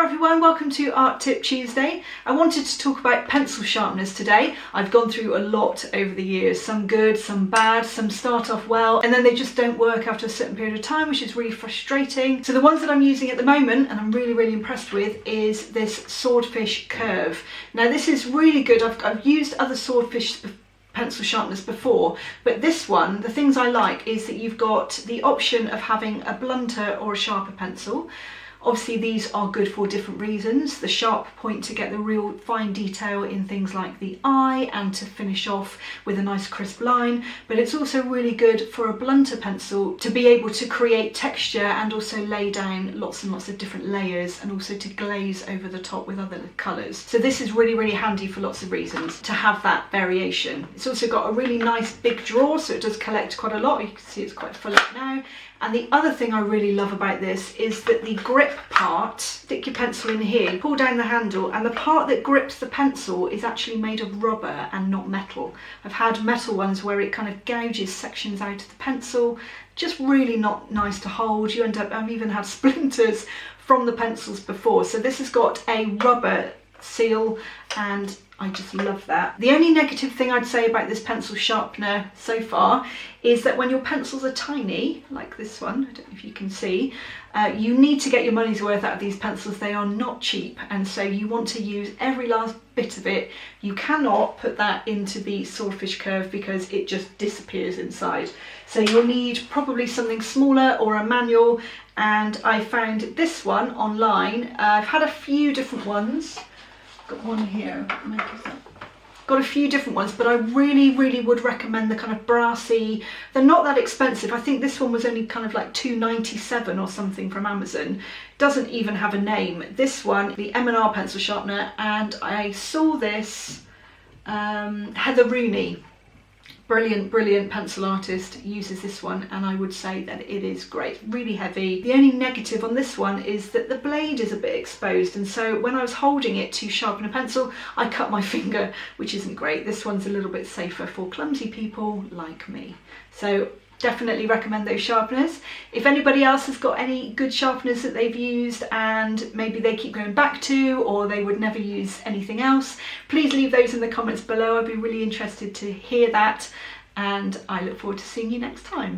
everyone, welcome to Art Tip Tuesday. I wanted to talk about pencil sharpeners today. I've gone through a lot over the years, some good, some bad, some start off well and then they just don't work after a certain period of time, which is really frustrating. So the ones that I'm using at the moment and I'm really impressed with is this Swordfish Curve. Now this is really good. I've used other Swordfish pencil sharpeners before, but this one, the things I like is that you've got the option of having a blunter or a sharper pencil. Obviously these are good for different reasons. The sharp point to get the real fine detail in things like the eye and to finish off with a nice crisp line, but it's also really good for a blunter pencil to be able to create texture and also lay down lots and lots of different layers and also to glaze over the top with other colours. So this is really handy for lots of reasons to have that variation. It's also got a really nice big drawer, so it does collect quite a lot. You can see it's quite full up now. And the other thing I really love about this is that the grip part, stick your pencil in here, pull down the handle, and the part that grips the pencil is actually made of rubber and not metal. I've had metal ones where it kind of gouges sections out of the pencil, just really not nice to hold. You end up, I've even had splinters from the pencils before. So this has got a rubber seal and I just love that. The only negative thing I'd say about this pencil sharpener so far is that when your pencils are tiny, like this one, I don't know if you can see, you need to get your money's worth out of these pencils. They are not cheap, and so you want to use every last bit of it. You cannot put that into the Swordfish Curve because it just disappears inside. So you'll need probably something smaller or a manual, and I found this one online. I've had a few different ones. Got one here, got a few different ones, but I really would recommend the kind of brassy. They're not that expensive. I think this one was only kind of like $2.97 or something from Amazon. Doesn't even have a name. This one, the M&R pencil sharpener, and I saw this Heather Rooney, brilliant pencil artist, uses this one, and I would say that it is great. Really heavy. The only negative on this one is that the blade is a bit exposed, and so when I was holding it to sharpen a pencil I cut my finger, which isn't great. This one's a little bit safer for clumsy people like me. So definitely recommend those sharpeners. If anybody else has got any good sharpeners that they've used and maybe they keep going back to, or they would never use anything else, please leave those in the comments below. I'd be really interested to hear that, and I look forward to seeing you next time.